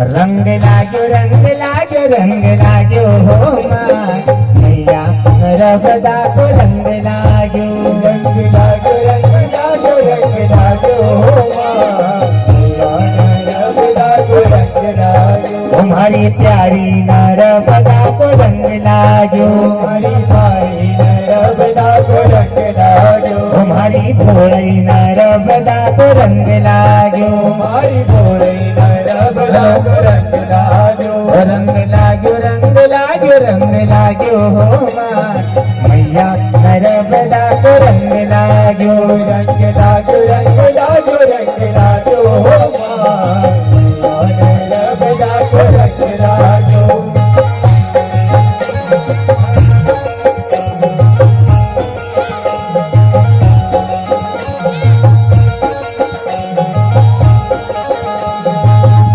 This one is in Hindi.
रंग लाग्यो हो माय मैया नर्मदा को रंग लाग्यो हो तुम्हारी प्यारी नर्मदा को रंग लाग्यो तुम्हारी भोळी नर्मदा को रंग लाग्यो रंग